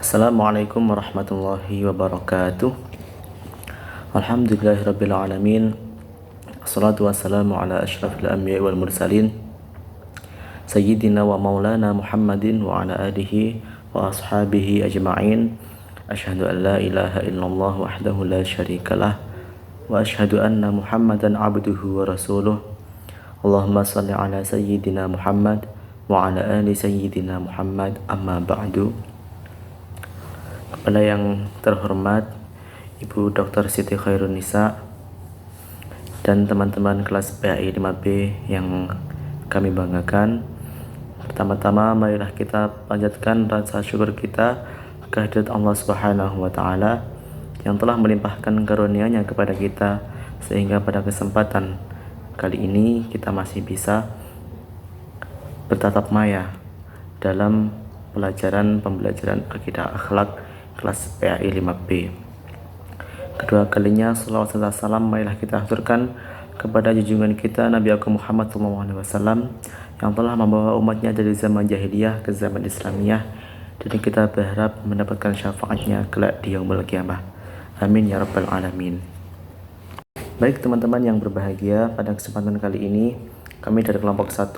Assalamualaikum warahmatullahi wabarakatuh. Alhamdulillahirabbil alamin. Assalatu wassalamu ala asyrafil anbiya'i wal mursalin sayyidina wa maulana Muhammadin wa ala alihi wa ashabihi ajma'in. Asyhadu an la ilaha illallah wahdahu la syarikalah wa asyhadu anna Muhammadan abduhu wa rasuluh. Allahumma shalli ala sayyidina Muhammad wa ala ali sayyidina Muhammad, amma ba'du. Kepada yang terhormat Ibu Dr. Siti Khairunisa dan teman-teman kelas PAI 5B yang kami banggakan, pertama-tama marilah kita panjatkan rasa syukur kita kehadirat Allah Subhanahu wa Ta'ala yang telah melimpahkan karunia-Nya kepada kita, sehingga pada kesempatan kali ini kita masih bisa bertatap maya dalam pembelajaran akidah akhlak kelas PAI 5B. Kedua kalinya salawat serta salam marilah kita haturkan kepada junjungan kita Nabi Agung Muhammad SAW yang telah membawa umatnya dari zaman jahiliyah ke zaman Islamiyah, dan kita berharap mendapatkan syafaatnya kelak di yaumul qiyamah. Amin ya rabbal alamin. Baik teman-teman yang berbahagia, pada kesempatan kali ini kami dari kelompok 1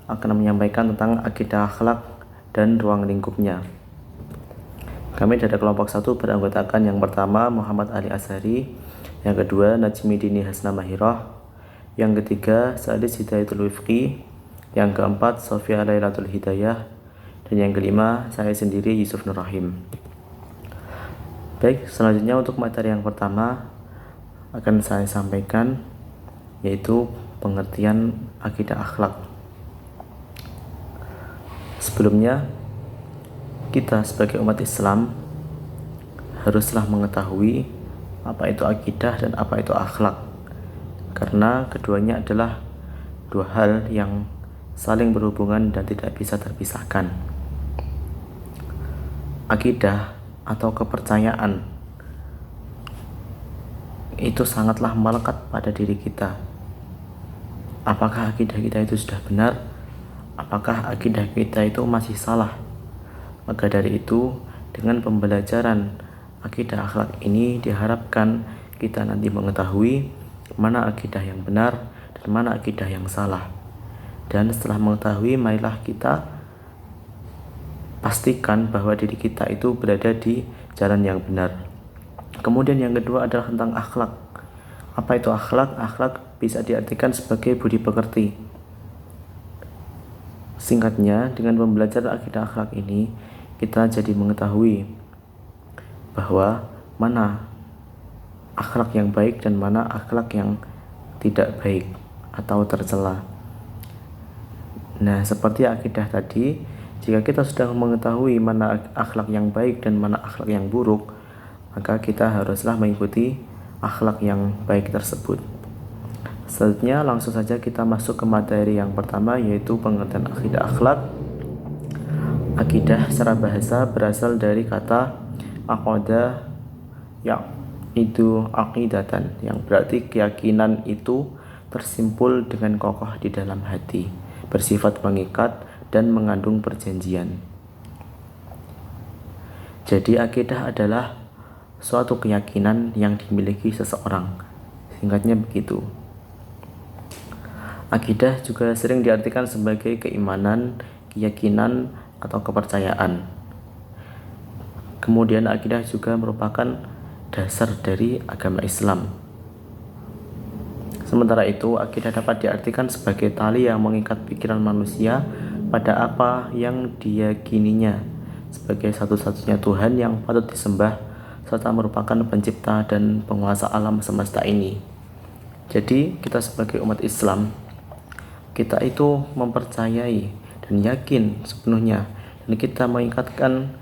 akan menyampaikan tentang akidah akhlak dan ruang lingkupnya. Kami dari kelompok 1 beranggotakan yang pertama Muhammad Ali Azhari, yang kedua Najmi Dini Hasna Mahirah, yang ketiga Sadis Hidayatul Wifqi, yang keempat Sofia Lailatul Hidayah, dan yang kelima saya sendiri Yusuf Nur Rahim. Baik, selanjutnya untuk materi yang pertama akan saya sampaikan, yaitu pengertian akidah akhlak. Sebelumnya, kita sebagai umat Islam haruslah mengetahui apa itu akidah dan apa itu akhlak, karena keduanya adalah dua hal yang saling berhubungan dan tidak bisa terpisahkan. Akidah atau kepercayaan itu sangatlah melekat pada diri kita. Apakah akidah kita itu sudah benar? Apakah akidah kita itu masih salah? Maka dari itu, dengan pembelajaran akidah akhlak ini diharapkan kita nanti mengetahui mana akidah yang benar dan mana akidah yang salah. Dan setelah mengetahui, marilah kita pastikan bahwa diri kita itu berada di jalan yang benar. Kemudian yang kedua adalah tentang akhlak. Apa itu akhlak? Akhlak bisa diartikan sebagai budi pekerti. Singkatnya, dengan pembelajaran akidah akhlak ini, kita jadi mengetahui bahwa mana akhlak yang baik dan mana akhlak yang tidak baik atau tercela. Nah, seperti akidah tadi, jika kita sudah mengetahui mana akhlak yang baik dan mana akhlak yang buruk, maka kita haruslah mengikuti akhlak yang baik tersebut. Selanjutnya langsung saja kita masuk ke materi yang pertama, yaitu pengertian akidah akhlak. Akidah secara bahasa berasal dari kata aqada, itu aqidatan, yang berarti keyakinan itu tersimpul dengan kokoh di dalam hati, bersifat mengikat dan mengandung perjanjian. Jadi akidah adalah suatu keyakinan yang dimiliki seseorang. Singkatnya begitu. Akidah juga sering diartikan sebagai keimanan, keyakinan, atau kepercayaan. Kemudian akidah juga merupakan dasar dari agama Islam. Sementara itu, akidah dapat diartikan sebagai tali yang mengikat pikiran manusia pada apa yang diyakininya sebagai satu-satunya Tuhan yang patut disembah, serta merupakan pencipta dan penguasa alam semesta ini. Jadi, kita sebagai umat Islam, kita itu mempercayai dan yakin sepenuhnya, dan kita mengikatkan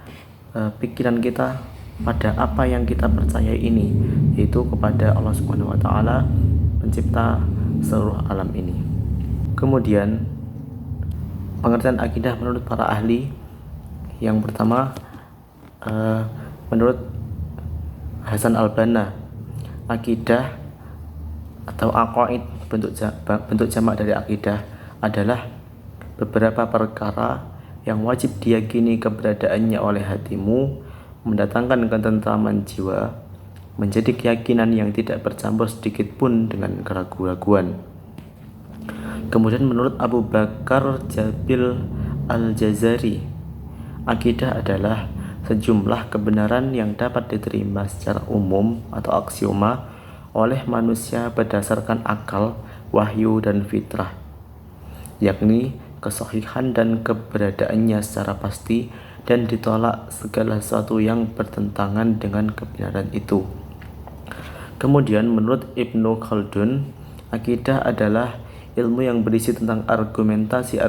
pikiran kita pada apa yang kita percayai ini, yaitu kepada Allah Subhanahu wa Ta'ala, pencipta seluruh alam ini. Kemudian pengertian akidah menurut para ahli, yang pertama menurut Hasan al-Banna, akidah atau aqaid, bentuk jamak dari akidah adalah beberapa perkara yang wajib diyakini keberadaannya oleh hatimu, mendatangkan ketentraman jiwa, menjadi keyakinan yang tidak bercampur sedikit pun dengan keraguan-raguan. Kemudian menurut Abu Bakar Jabil Al-Jazari, akidah adalah sejumlah kebenaran yang dapat diterima secara umum atau aksioma oleh manusia berdasarkan akal, wahyu, dan fitrah, yakni kesahihan dan keberadaannya secara pasti dan ditolak segala sesuatu yang bertentangan dengan kebenaran itu. Kemudian menurut Ibnu Khaldun, akidah adalah ilmu yang berisi tentang argumentasi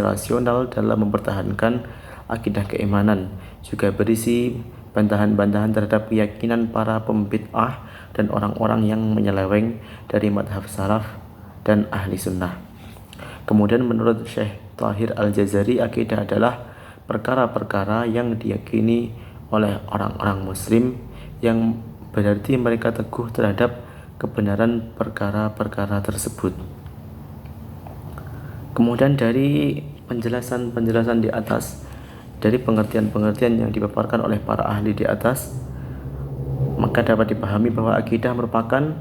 rasional dalam mempertahankan akidah keimanan, juga berisi bantahan-bantahan terhadap keyakinan para pembid'ah dan orang-orang yang menyeleweng dari madhab salaf dan ahli sunnah. Kemudian menurut Syekh Thahir Al-Jazari, akidah adalah perkara-perkara yang diyakini oleh orang-orang muslim yang berarti mereka teguh terhadap kebenaran perkara-perkara tersebut. Kemudian dari penjelasan-penjelasan di atas, dari pengertian-pengertian yang dipaparkan oleh para ahli di atas, maka dapat dipahami bahwa akidah merupakan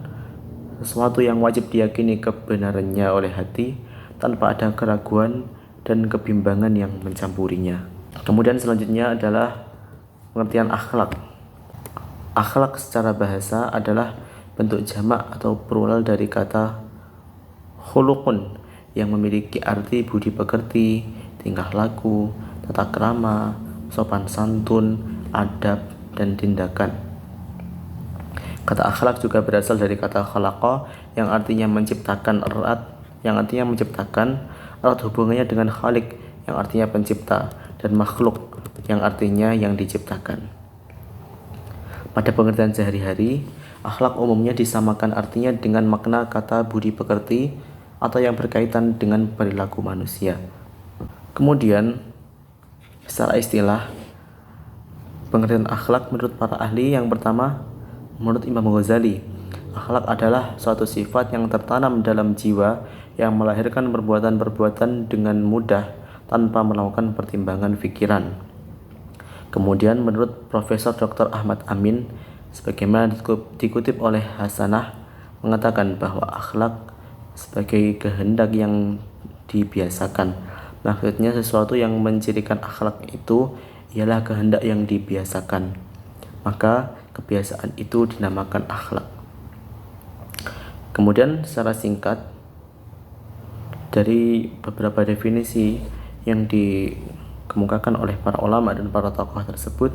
sesuatu yang wajib diyakini kebenarannya oleh hati tanpa ada keraguan dan kebimbangan yang mencampurinya. Kemudian selanjutnya adalah pengertian akhlak. Akhlak secara bahasa adalah bentuk jamak atau plural dari kata khuluqun yang memiliki arti budi pekerti, tingkah laku, tata krama, sopan santun, adab, dan tindakan. Kata akhlak juga berasal dari kata khalaqa yang artinya menciptakan erat hubungannya dengan khalik yang artinya pencipta, dan makhluk yang artinya yang diciptakan. Pada pengertian sehari-hari, akhlak umumnya disamakan artinya dengan makna kata budi pekerti atau yang berkaitan dengan perilaku manusia. Kemudian secara istilah, pengertian akhlak menurut para ahli, yang pertama, menurut Imam Ghazali, akhlak adalah suatu sifat yang tertanam dalam jiwa yang melahirkan perbuatan-perbuatan dengan mudah tanpa melakukan pertimbangan pikiran. Kemudian menurut Profesor Dr. Ahmad Amin, sebagaimana dikutip oleh Hasanah, mengatakan bahwa akhlak sebagai kehendak yang dibiasakan. Maksudnya sesuatu yang mencirikan akhlak itu ialah kehendak yang dibiasakan. Maka kebiasaan itu dinamakan akhlak. Kemudian secara singkat, dari beberapa definisi yang dikemukakan oleh para ulama dan para tokoh tersebut,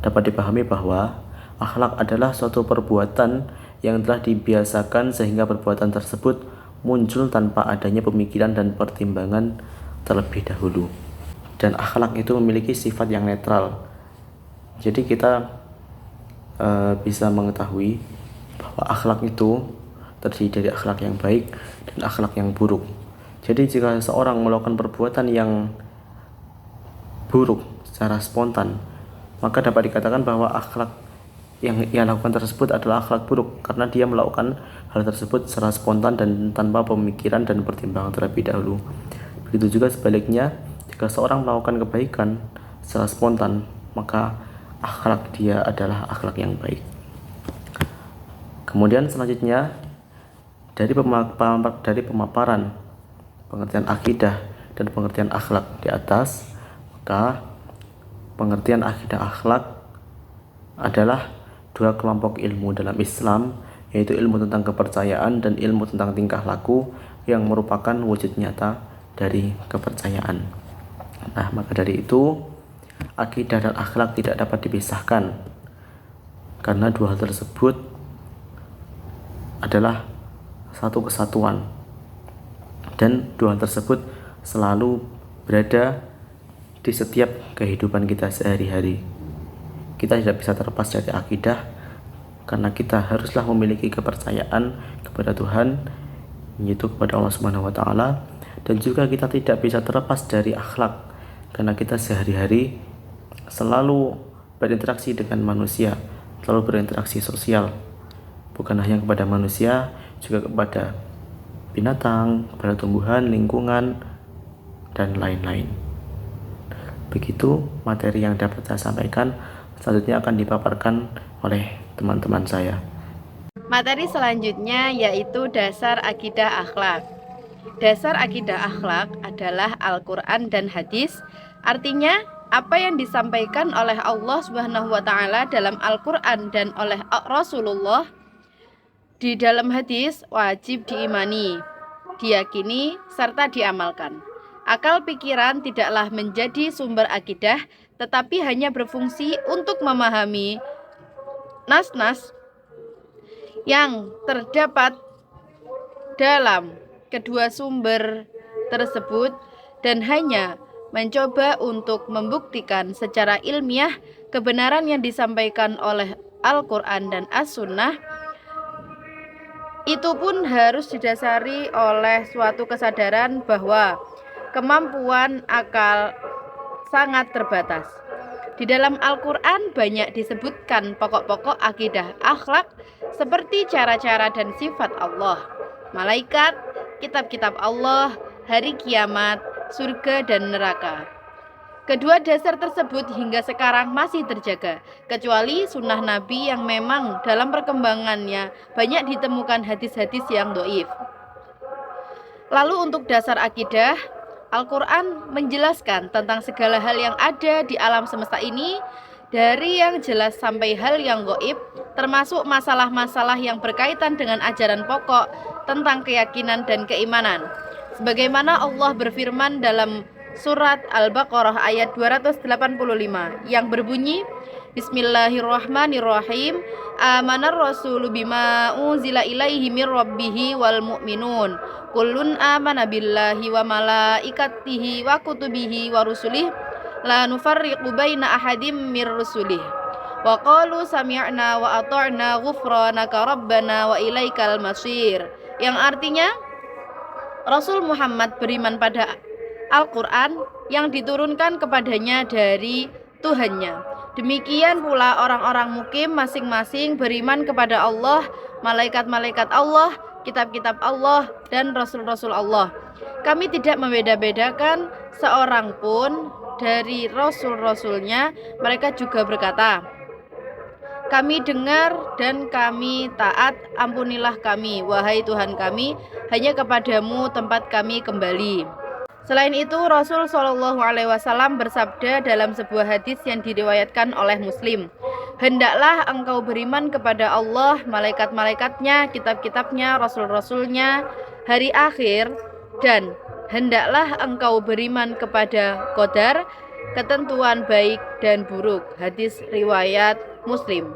dapat dipahami bahwa akhlak adalah suatu perbuatan yang telah dibiasakan sehingga perbuatan tersebut muncul tanpa adanya pemikiran dan pertimbangan terlebih dahulu. Dan akhlak itu memiliki sifat yang netral. Jadi kita bisa mengetahui bahwa akhlak itu terdiri dari akhlak yang baik dan akhlak yang buruk. Jadi jika seorang melakukan perbuatan yang buruk secara spontan, maka dapat dikatakan bahwa akhlak yang ia lakukan tersebut adalah akhlak buruk karena dia melakukan hal tersebut secara spontan dan tanpa pemikiran dan pertimbangan terlebih dahulu. Begitu juga sebaliknya, jika seorang melakukan kebaikan secara spontan, maka akhlak dia adalah akhlak yang baik. Kemudian selanjutnya, dari pemaparan pengertian akidah dan pengertian akhlak di atas, maka pengertian akidah akhlak adalah dua kelompok ilmu dalam Islam, yaitu ilmu tentang kepercayaan dan ilmu tentang tingkah laku yang merupakan wujud nyata dari kepercayaan. Nah, maka dari itu akidah dan akhlak tidak dapat dipisahkan karena dua hal tersebut adalah satu kesatuan dan dua hal tersebut selalu berada di setiap kehidupan kita sehari-hari. Kita tidak bisa terlepas dari akidah karena kita haruslah memiliki kepercayaan kepada Tuhan, yaitu kepada Allah Subhanahu wa taala, dan juga kita tidak bisa terlepas dari akhlak karena kita sehari-hari selalu berinteraksi dengan manusia, selalu berinteraksi sosial, bukan hanya kepada manusia, juga kepada binatang, kepada tumbuhan, lingkungan, dan lain-lain. Begitu materi yang dapat saya sampaikan. Selanjutnya akan dipaparkan oleh teman-teman saya. Materi selanjutnya yaitu dasar akidah akhlak. Dasar akidah akhlak adalah Al-Quran dan hadis. Artinya, apa yang disampaikan oleh Allah Subhanahu wa Ta'ala dalam Al-Quran dan oleh Rasulullah di dalam hadis wajib diimani, diyakini, serta diamalkan. Akal pikiran tidaklah menjadi sumber akidah, tetapi hanya berfungsi untuk memahami nas-nas yang terdapat dalam kedua sumber tersebut dan hanya mencoba untuk membuktikan secara ilmiah kebenaran yang disampaikan oleh Al-Quran dan As-Sunnah. Itu pun harus didasari oleh suatu kesadaran bahwa kemampuan akal sangat terbatas. Di dalam Al-Quran banyak disebutkan pokok-pokok akidah akhlak seperti cara-cara dan sifat Allah, malaikat, kitab-kitab Allah, hari kiamat, surga dan neraka. Kedua dasar tersebut hingga sekarang masih terjaga, kecuali sunnah Nabi yang memang dalam perkembangannya banyak ditemukan hadis-hadis yang dhaif. Lalu untuk dasar akidah, Al-Quran menjelaskan tentang segala hal yang ada di alam semesta ini, dari yang jelas sampai hal yang gaib, termasuk masalah-masalah yang berkaitan dengan ajaran pokok tentang keyakinan dan keimanan. Sebagaimana Allah berfirman dalam surat Al-Baqarah ayat 285 yang berbunyi, Bismillahirrahmanirrahim. Amanar rasulu bima unzila ilaihi mir rabbihi wal mu'minun. Kullun amana billahi wa malaikatihi wa kutubihi wa rusulih la nufarriqu baina ahadim mir rusulih. Wa qalu sami'na wa ata'na ghufranaka rabbana wa ilaikal masir. Yang artinya Rasul Muhammad beriman pada Al-Quran yang diturunkan kepadanya dari Tuhannya. Demikian pula orang-orang mukim masing-masing beriman kepada Allah, malaikat-malaikat Allah, kitab-kitab Allah, dan rasul-rasul Allah. Kami tidak membeda-bedakan seorang pun dari rasul-rasulnya. Mereka juga berkata, kami dengar dan kami taat, ampunilah kami, wahai Tuhan kami, hanya kepadamu tempat kami kembali. Selain itu, Rasul Shallallahu Alaihi Wasallam bersabda dalam sebuah hadis yang diriwayatkan oleh Muslim, hendaklah engkau beriman kepada Allah, malaikat-malaikatnya, kitab-kitabnya, rasul-rasulnya, hari akhir, dan hendaklah engkau beriman kepada qadar, ketentuan baik dan buruk. Hadis riwayat Muslim.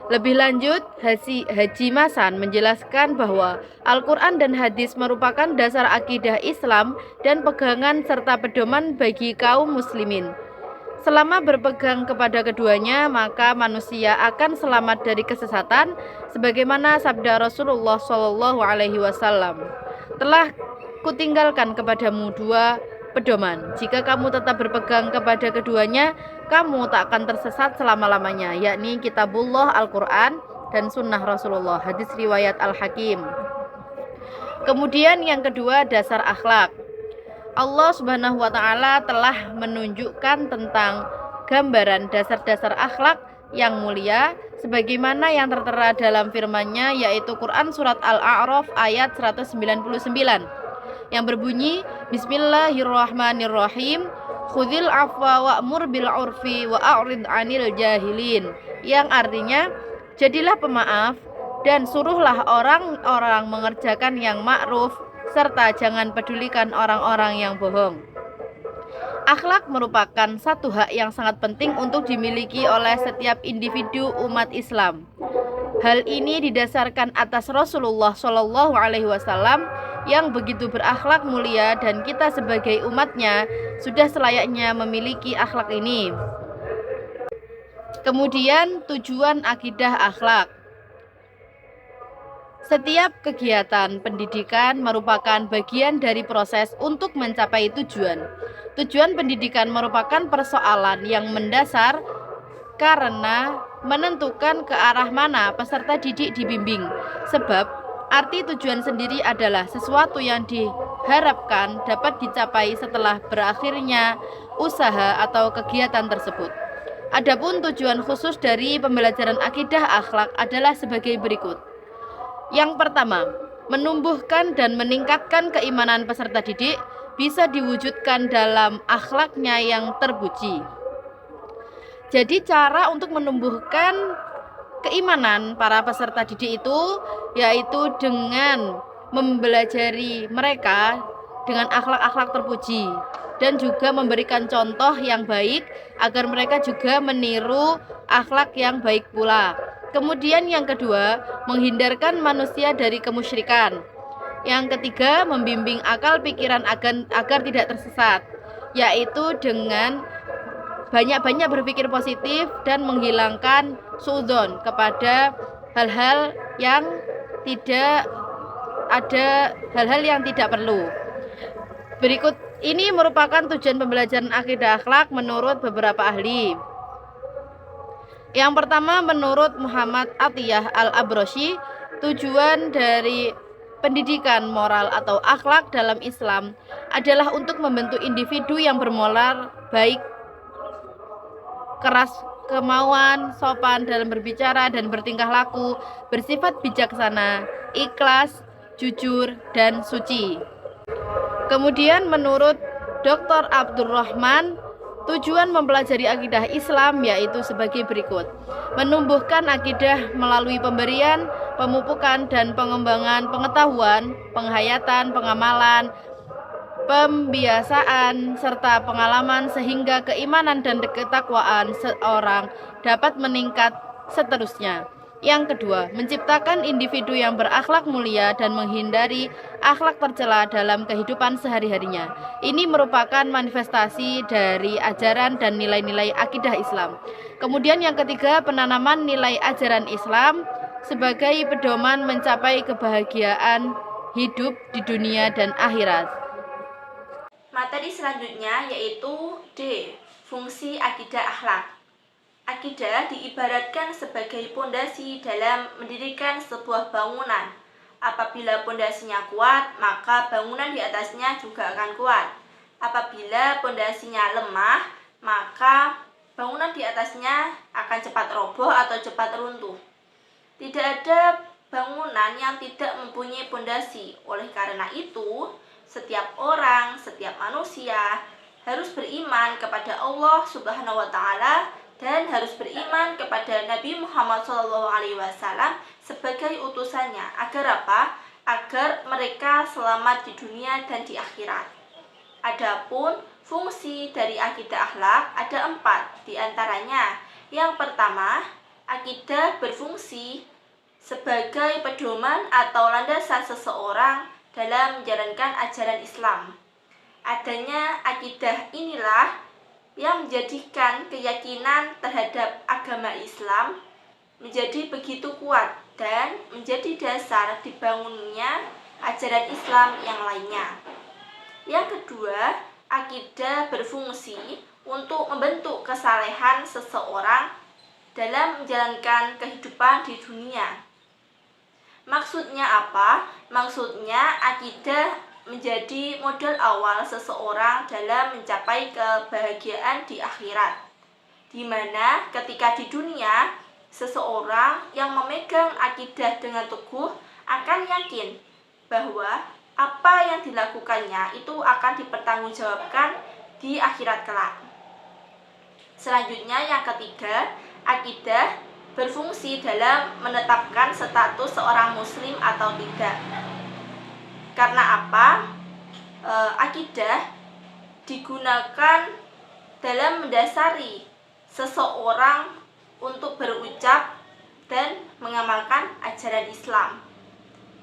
Lebih lanjut, Haji Masan menjelaskan bahwa Al-Quran dan hadis merupakan dasar akidah Islam dan pegangan serta pedoman bagi kaum muslimin. Selama berpegang kepada keduanya, maka manusia akan selamat dari kesesatan, sebagaimana sabda Rasulullah Shallallahu Alaihi Wasallam, telah kutinggalkan kepadamu dua pedoman. Jika kamu tetap berpegang kepada keduanya, kamu tak akan tersesat selama-lamanya, yakni kitabullah Al-Quran dan sunnah Rasulullah. Hadis riwayat Al-Hakim. Kemudian yang kedua, dasar akhlak. Allah Subhanahu wa Ta'ala telah menunjukkan tentang gambaran dasar-dasar akhlak yang mulia sebagaimana yang tertera dalam firman-Nya, yaitu Quran surat Al-A'raf ayat 199 yang berbunyi, Bismillahirrahmanirrahim, khudhil afwa wa'mur bil urfi wa a'rid 'anil jahilin, yang artinya jadilah pemaaf dan suruhlah orang-orang mengerjakan yang ma'ruf serta jangan pedulikan orang-orang yang bohong. Akhlak merupakan satu hak yang sangat penting untuk dimiliki oleh setiap individu umat Islam. Hal ini didasarkan atas Rasulullah Shallallahu Alaihi Wasallam yang begitu berakhlak mulia, dan kita sebagai umatnya sudah selayaknya memiliki akhlak ini. Kemudian tujuan akidah akhlak. Setiap kegiatan pendidikan merupakan bagian dari proses untuk mencapai tujuan. Tujuan pendidikan merupakan persoalan yang mendasar karena menentukan ke arah mana peserta didik dibimbing. Sebab Arti tujuan sendiri adalah sesuatu yang diharapkan dapat dicapai setelah berakhirnya usaha atau kegiatan tersebut. Adapun tujuan khusus dari pembelajaran akidah akhlak adalah sebagai berikut. Yang pertama, menumbuhkan dan meningkatkan keimanan peserta didik bisa diwujudkan dalam akhlaknya yang terpuji. Jadi cara untuk menumbuhkan keimanan para peserta didik itu yaitu dengan mempelajari mereka dengan akhlak-akhlak terpuji dan juga memberikan contoh yang baik agar mereka juga meniru akhlak yang baik pula. Kemudian yang kedua, menghindarkan manusia dari kemusyrikan. Yang ketiga, membimbing akal pikiran agar tidak tersesat, yaitu dengan banyak-banyak berpikir positif dan menghilangkan suudzon kepada hal-hal yang tidak perlu. Berikut ini merupakan tujuan pembelajaran akidah akhlak menurut beberapa ahli. Yang pertama, menurut Muhammad Atiyah Al-Abrosy, tujuan dari pendidikan moral atau akhlak dalam Islam adalah untuk membentuk individu yang bermoral baik, keras kemauan, sopan dalam berbicara dan bertingkah laku, bersifat bijaksana, ikhlas, jujur, dan suci. Kemudian menurut Dr. Abdurrahman, tujuan mempelajari akidah Islam yaitu sebagai berikut. Menumbuhkan akidah melalui pemberian, pemupukan, dan pengembangan pengetahuan, penghayatan, pengamalan, pembiasaan, serta pengalaman sehingga keimanan dan ketakwaan seorang dapat meningkat seterusnya. Yang kedua, menciptakan individu yang berakhlak mulia dan menghindari akhlak tercela dalam kehidupan sehari-harinya. Ini merupakan manifestasi dari ajaran dan nilai-nilai akidah Islam. Kemudian yang ketiga, penanaman nilai ajaran Islam sebagai pedoman mencapai kebahagiaan hidup di dunia dan akhirat. Materi selanjutnya yaitu D. Fungsi akidah akhlak. Akidah diibaratkan sebagai pondasi dalam mendirikan sebuah bangunan. Apabila pondasinya kuat, maka bangunan di atasnya juga akan kuat. Apabila pondasinya lemah, maka bangunan di atasnya akan cepat roboh atau cepat runtuh. Tidak ada bangunan yang tidak mempunyai pondasi. Oleh karena itu, setiap orang, setiap manusia harus beriman kepada Allah Subhanahu wa taala dan harus beriman kepada Nabi Muhammad SAW sebagai utusannya. Agar apa? Agar mereka selamat di dunia dan di akhirat. Adapun fungsi dari akidah akhlak ada 4 di antaranya. Yang pertama, akidah berfungsi sebagai pedoman atau landasan seseorang dalam menjalankan ajaran Islam. Adanya akidah inilah yang menjadikan keyakinan terhadap agama Islam menjadi begitu kuat dan menjadi dasar dibangunnya ajaran Islam yang lainnya. Yang kedua, akidah berfungsi untuk membentuk kesalehan seseorang dalam menjalankan kehidupan di dunia. Maksudnya apa? Maksudnya akidah menjadi modal awal seseorang dalam mencapai kebahagiaan di akhirat. Di mana ketika di dunia, seseorang yang memegang akidah dengan teguh akan yakin bahwa apa yang dilakukannya itu akan dipertanggungjawabkan di akhirat kelak. Selanjutnya yang ketiga, akidah berfungsi dalam menetapkan status seorang muslim atau tidak. Karena apa? Akidah digunakan dalam mendasari seseorang untuk berucap dan mengamalkan ajaran Islam.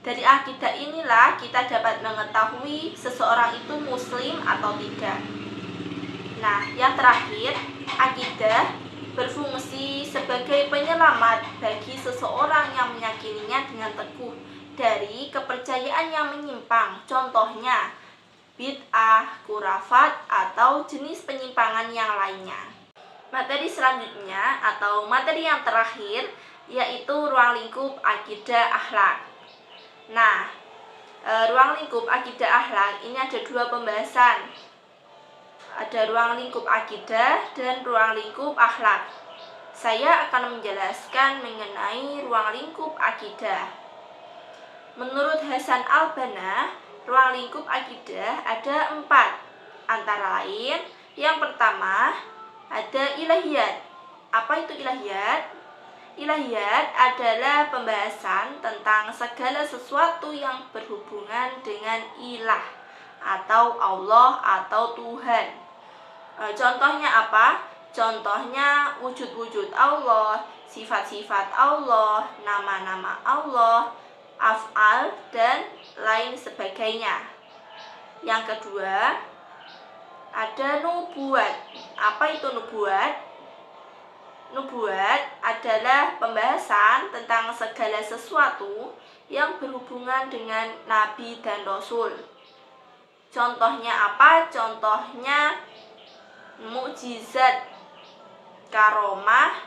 Dari akidah inilah kita dapat mengetahui seseorang itu muslim atau tidak. Nah, yang terakhir, akidah berfungsi sebagai penyelamat bagi seseorang yang meyakininya dengan teguh dari kepercayaan yang menyimpang, contohnya bid'ah, khurafat, atau jenis penyimpangan yang lainnya. Materi selanjutnya atau materi yang terakhir yaitu ruang lingkup akidah akhlak. Nah, ruang lingkup akidah akhlak ini ada 2 pembahasan. Ada ruang lingkup akidah dan ruang lingkup akhlak. Saya akan menjelaskan mengenai ruang lingkup akidah. Menurut Hasan al-Banna, ruang lingkup akidah ada 4. Antara lain, yang pertama ada ilahiyat. Apa itu ilahiyat? Ilahiyat adalah pembahasan tentang segala sesuatu yang berhubungan dengan ilah atau Allah atau Tuhan. Contohnya apa? Contohnya wujud-wujud Allah, sifat-sifat Allah, nama-nama Allah, af'al, dan lain sebagainya. Yang kedua, ada nubuat. Apa itu nubuat? Nubuat adalah pembahasan tentang segala sesuatu yang berhubungan dengan Nabi dan Rasul. Contohnya apa? Contohnya mukjizat, karomah,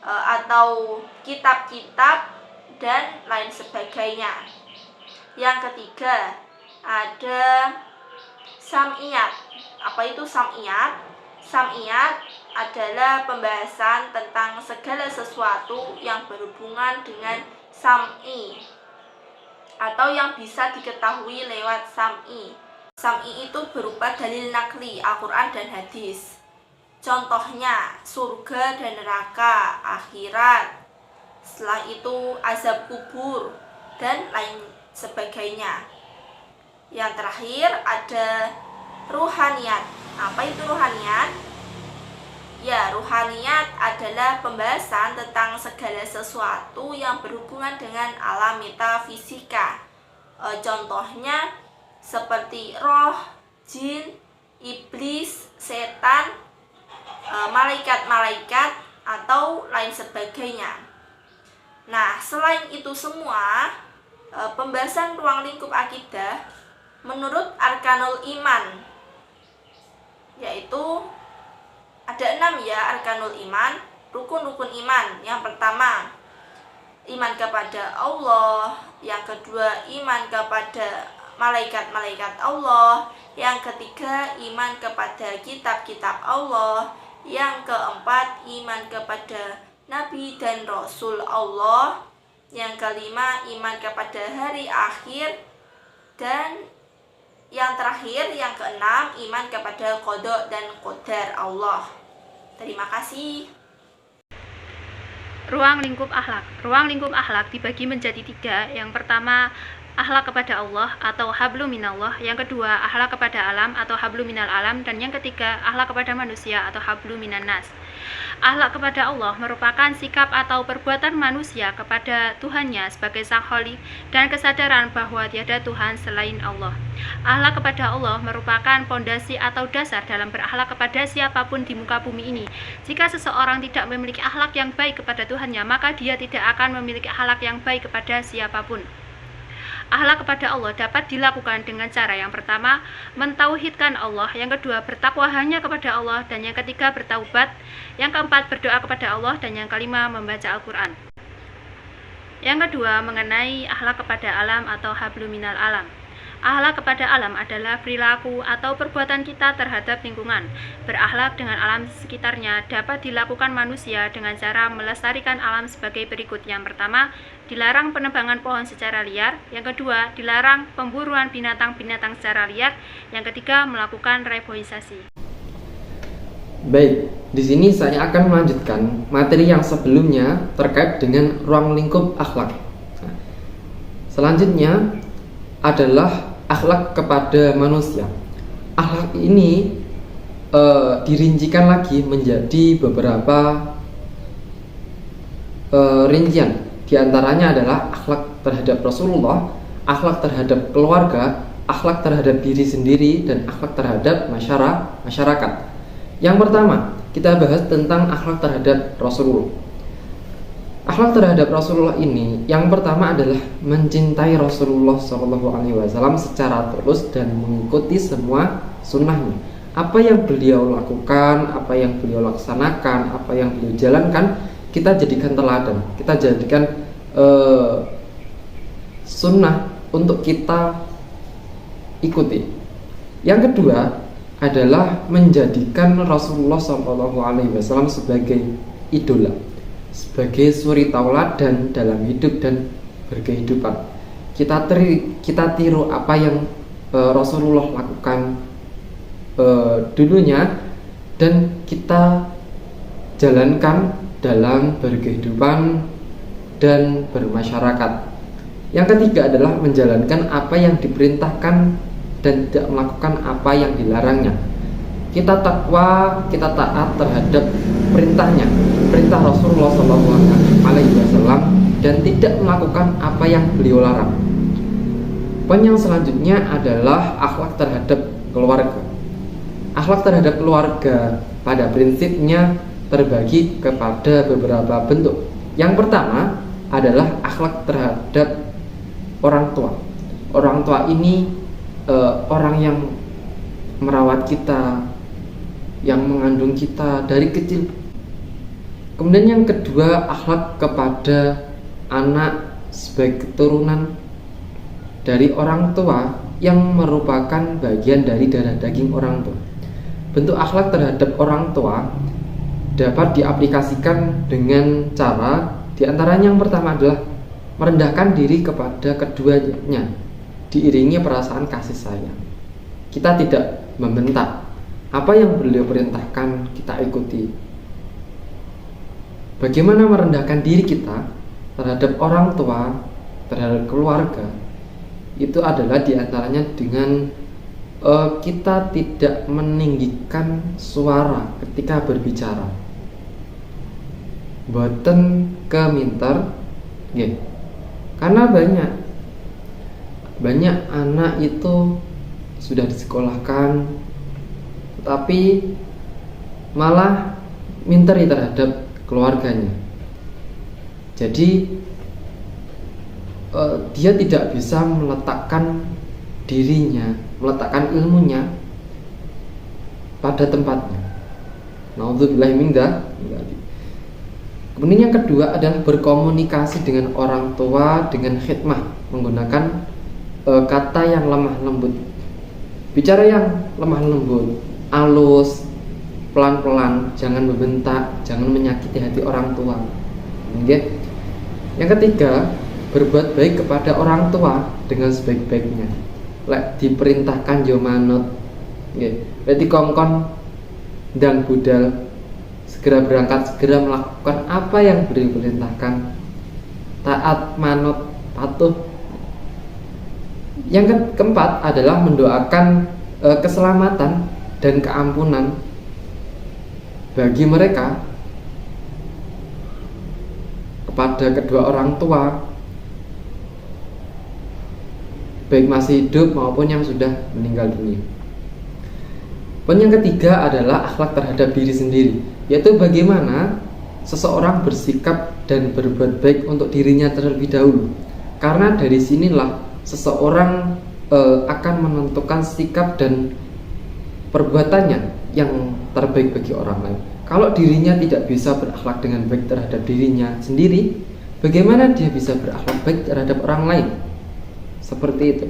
atau kitab-kitab, dan lain sebagainya. Yang ketiga, ada sam'iyat. Apa itu sam'iyat? Sam'iyat adalah pembahasan tentang segala sesuatu yang berhubungan dengan sam'i atau yang bisa diketahui lewat sam'i. Sam'i itu berupa dalil nakli, Al-Quran dan hadis. Contohnya surga dan neraka, akhirat, setelah itu azab kubur, dan lain sebagainya. Yang terakhir ada ruhaniyat. Apa itu ruhaniyat? Ya, ruhaniyat adalah pembahasan tentang segala sesuatu yang berhubungan dengan alam metafisika. Contohnya seperti roh, jin, iblis, setan, malaikat-malaikat, atau lain sebagainya. Nah, selain itu semua, pembahasan ruang lingkup akidah menurut Arkanul Iman, yaitu ada 6 ya arkanul iman, rukun-rukun iman. Yang pertama, iman kepada Allah. Yang kedua, iman kepada malaikat-malaikat Allah. Yang ketiga, iman kepada kitab-kitab Allah. Yang keempat, iman kepada Nabi dan Rasul Allah. Yang kelima, iman kepada hari akhir. Dan yang terakhir, yang keenam, iman kepada qada dan qadar Allah. Terima kasih. Ruang lingkup akhlak. Ruang lingkup akhlak dibagi menjadi 3. Yang pertama, akhlak kepada Allah atau hablu minallah. Yang kedua, akhlak kepada alam atau hablu minal alam. Dan yang ketiga, akhlak kepada manusia atau hablu minan nas. Akhlak kepada Allah merupakan sikap atau perbuatan manusia kepada Tuhannya sebagai Sang Khalik dan kesadaran bahwa tiada Tuhan selain Allah. Akhlak kepada Allah merupakan pondasi atau dasar dalam berakhlak kepada siapapun di muka bumi ini. Jika seseorang tidak memiliki akhlak yang baik kepada Tuhannya, maka dia tidak akan memiliki akhlak yang baik kepada siapapun. Akhlak kepada Allah dapat dilakukan dengan cara yang pertama, mentauhidkan Allah, yang kedua, bertakwa hanya kepada Allah, dan yang ketiga, bertaubat, yang keempat, berdoa kepada Allah, dan yang kelima, membaca Al-Quran. Yang kedua, mengenai akhlak kepada alam atau hablu minal alam. Akhlak kepada alam adalah perilaku atau perbuatan kita terhadap lingkungan. Berakhlak dengan alam sekitarnya dapat dilakukan manusia dengan cara melestarikan alam sebagai berikut. Yang pertama, dilarang penebangan pohon secara liar. Yang kedua, dilarang pemburuan binatang-binatang secara liar. Yang ketiga, melakukan reboisasi. Baik, di sini saya akan melanjutkan materi yang sebelumnya terkait dengan ruang lingkup akhlak. Selanjutnya adalah akhlak kepada manusia. Akhlak ini dirincikan lagi menjadi beberapa rincian. Di antaranya adalah akhlak terhadap Rasulullah, akhlak terhadap keluarga, akhlak terhadap diri sendiri, dan akhlak terhadap masyarakat. Yang pertama, kita bahas tentang akhlak terhadap Rasulullah. Akhlak terhadap Rasulullah ini, yang pertama adalah mencintai Rasulullah SAW secara tulus dan mengikuti semua sunnahnya. Apa yang beliau lakukan, apa yang beliau laksanakan, apa yang beliau jalankan, kita jadikan teladan, kita jadikan sunnah untuk kita ikuti. Yang kedua adalah menjadikan Rasulullah SAW sebagai idola, sebagai suri tauladan dalam hidup dan berkehidupan. Kita tiru apa yang Rasulullah lakukan dulunya dan kita jalankan dalam berkehidupan dan bermasyarakat. Yang ketiga adalah menjalankan apa yang diperintahkan dan tidak melakukan apa yang dilarangnya. Kita takwa, kita taat terhadap perintahnya, perintah Rasulullah SAW, dan tidak melakukan apa yang beliau larang. Poin yang selanjutnya adalah akhlak terhadap keluarga. Akhlak terhadap keluarga pada prinsipnya terbagi kepada beberapa bentuk. Yang pertama adalah akhlak terhadap orang tua. Orang tua ini orang yang merawat kita, yang mengandung kita dari kecil. Kemudian yang kedua, akhlak kepada anak sebagai keturunan dari orang tua yang merupakan bagian dari darah daging orang tua. Bentuk akhlak terhadap orang tua dapat diaplikasikan dengan cara, diantaranya yang pertama adalah merendahkan diri kepada keduanya, diiringi perasaan kasih sayang. Kita tidak membentak. Apa yang beliau perintahkan kita ikuti. Bagaimana merendahkan diri kita terhadap orang tua, terhadap keluarga, itu adalah diantaranya dengan kita tidak meninggikan suara ketika berbicara. Boten keminter, karena banyak anak itu sudah disekolahkan tetapi malah minteri terhadap keluarganya. Jadi dia tidak bisa meletakkan dirinya, meletakkan ilmunya pada tempatnya. Naudzubillahi min dzalik. Kemudian yang kedua adalah berkomunikasi dengan orang tua dengan khidmah, menggunakan kata yang lemah lembut. Bicara yang lemah lembut, halus, pelan-pelan, jangan membentak, jangan menyakiti hati orang tua. Okay? Yang ketiga, berbuat baik kepada orang tua dengan sebaik-baiknya. Lek diperintahkan yo manut. Nggih. Lek dikongkon ndang budal, segera berangkat, segera melakukan apa yang diperintahkan. Taat, manut, patuh. Yang keempat adalah mendoakan keselamatan dan keampunan bagi mereka kepada kedua orang tua, baik masih hidup maupun yang sudah meninggal dunia. Poin yang ketiga adalah akhlak terhadap diri sendiri, yaitu bagaimana seseorang bersikap dan berbuat baik untuk dirinya terlebih dahulu. Karena dari sinilah seseorang akan menentukan sikap dan perbuatannya yang terbaik bagi orang lain. Kalau dirinya tidak bisa berakhlak dengan baik terhadap dirinya sendiri, bagaimana dia bisa berakhlak baik terhadap orang lain? Seperti itu.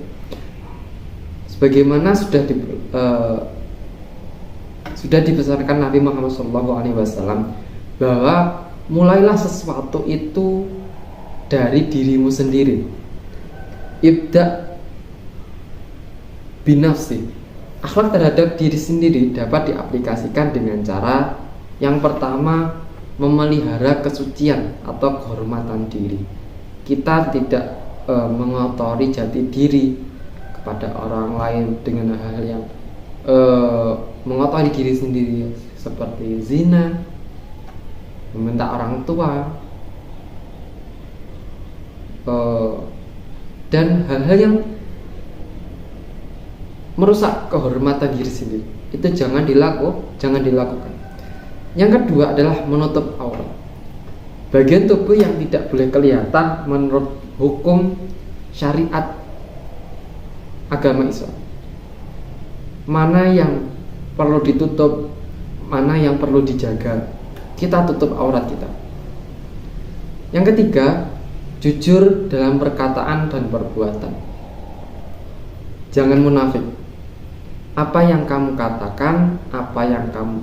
Sebagaimana sudah dipesankan Nabi Muhammad SAW bahwa mulailah sesuatu itu dari dirimu sendiri. Ibda binafsi. Akhlak terhadap diri sendiri dapat diaplikasikan dengan cara yang pertama, memelihara kesucian atau kehormatan diri. Kita tidak mengotori jati diri kepada orang lain dengan hal yang mengotori diri sendiri seperti zina, membentak orang tua, dan hal-hal yang merusak kehormatan diri sendiri. Itu jangan dilakukan. Yang kedua adalah menutup aurat. Bagian tubuh yang tidak boleh kelihatan menurut hukum syariat agama Islam. Mana yang perlu ditutup, mana yang perlu dijaga. Kita tutup aurat kita. Yang ketiga, jujur dalam perkataan dan perbuatan. Jangan munafik. Apa yang kamu katakan, apa yang kamu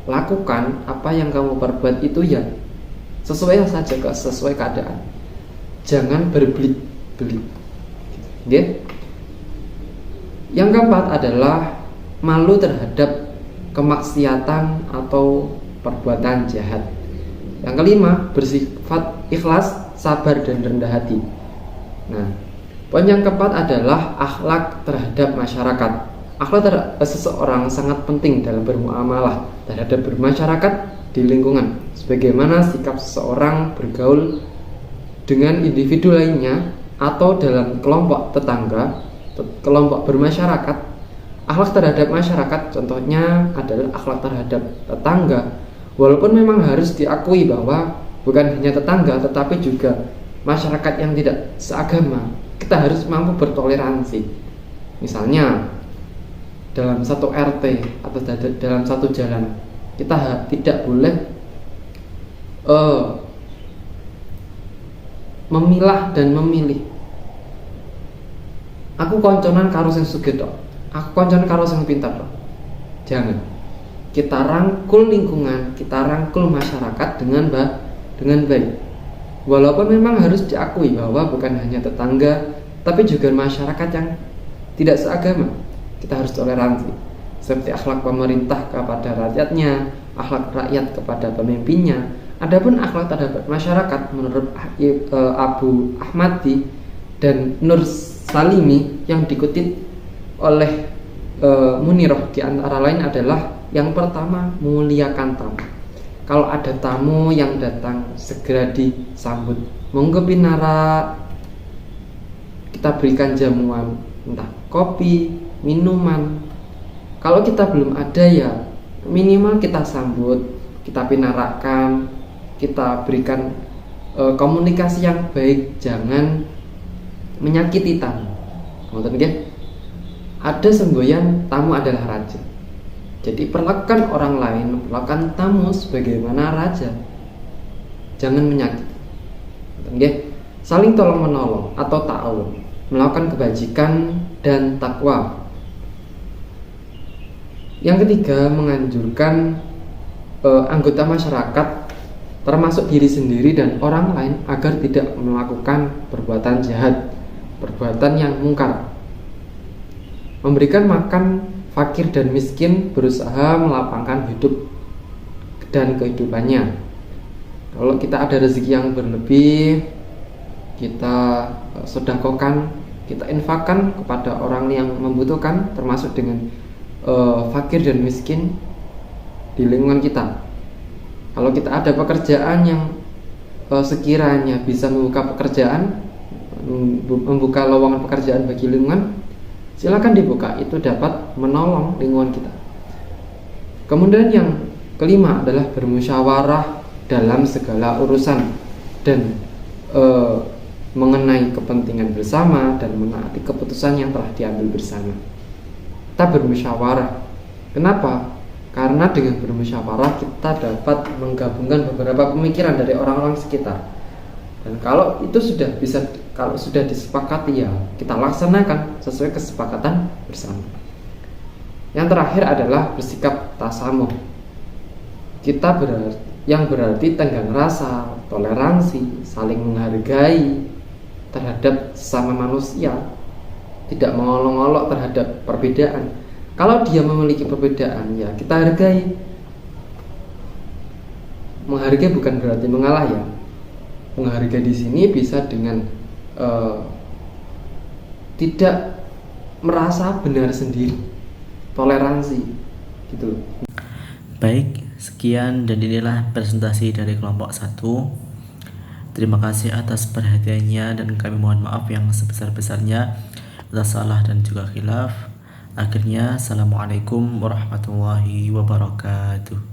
lakukan, apa yang kamu perbuat itu ya sesuai saja, sesuai keadaan. Jangan berbelit-belit. Okay? Yang keempat adalah malu terhadap kemaksiatan atau perbuatan jahat. Yang kelima, bersifat ikhlas, sabar dan rendah hati. Nah, poin yang keempat adalah akhlak terhadap masyarakat. Akhlak terhadap seseorang sangat penting dalam bermuamalah terhadap bermasyarakat di lingkungan. Sebagaimana sikap seseorang bergaul dengan individu lainnya atau dalam kelompok tetangga, kelompok bermasyarakat. Akhlak terhadap masyarakat contohnya adalah akhlak terhadap tetangga. Walaupun memang harus diakui bahwa bukan hanya tetangga tetapi juga masyarakat yang tidak seagama, kita harus mampu bertoleransi. Misalnya dalam satu RT atau dalam satu jalan, kita tidak boleh memilah dan memilih. Aku konconan karo sing sugih tok, aku konconan karo sing pintar tok. Jangan. Kita rangkul lingkungan, kita rangkul masyarakat dengan baik. Walaupun memang harus diakui bahwa bukan hanya tetangga, tapi juga masyarakat yang tidak seagama, kita harus toleransi. Seperti akhlak pemerintah kepada rakyatnya, akhlak rakyat kepada pemimpinnya. Adapun akhlak terhadap masyarakat menurut Abu Ahmadi dan Nur Salimi yang dikutip oleh Munirah di antara lain adalah yang pertama, muliakan tamu. Kalau ada tamu yang datang, segera disambut. Monggo pinara, kita berikan jamuan, entah kopi, minuman. Kalau kita belum ada ya minimal kita sambut, kita pinarakan, kita berikan komunikasi yang baik, jangan menyakiti tamu. Ngoten nggih? Ada semboyan tamu adalah raja. Jadi perlakukan orang lain, perlakukan tamu sebagaimana raja. Jangan menyakiti. Okay? Saling tolong menolong atau ta'awun, melakukan kebajikan dan takwa. Yang ketiga, menganjurkan anggota masyarakat termasuk diri sendiri dan orang lain agar tidak melakukan perbuatan jahat, perbuatan yang mungkar. Memberikan makan fakir dan miskin, berusaha melapangkan hidup dan kehidupannya. Kalau kita ada rezeki yang berlebih, kita sedekahkan, kita infakkan kepada orang yang membutuhkan, termasuk dengan fakir dan miskin di lingkungan kita. Kalau kita ada pekerjaan yang sekiranya bisa membuka pekerjaan, membuka lowongan pekerjaan bagi lingkungan, silakan dibuka, itu dapat menolong lingkungan kita. Kemudian yang kelima adalah bermusyawarah dalam segala urusan dan mengenai kepentingan bersama dan menaati keputusan yang telah diambil bersama. Kita bermusyawarah. Kenapa? Karena dengan bermusyawarah kita dapat menggabungkan beberapa pemikiran dari orang-orang sekitar. Dan kalau itu sudah disepakati ya kita laksanakan sesuai kesepakatan bersama. Yang terakhir adalah bersikap tasamuh. Kita yang berarti tenggang rasa, toleransi, saling menghargai terhadap sesama manusia, tidak mengolok-olok terhadap perbedaan. Kalau dia memiliki perbedaan ya kita hargai. Menghargai bukan berarti mengalah ya. Menghargai di sini bisa dengan tidak merasa benar sendiri, toleransi, gitu. Baik, sekian dan inilah presentasi dari kelompok 1. Terima kasih atas perhatiannya dan kami mohon maaf yang sebesar-besarnya atas salah dan juga khilaf. Akhirnya, assalamualaikum warahmatullahi wabarakatuh.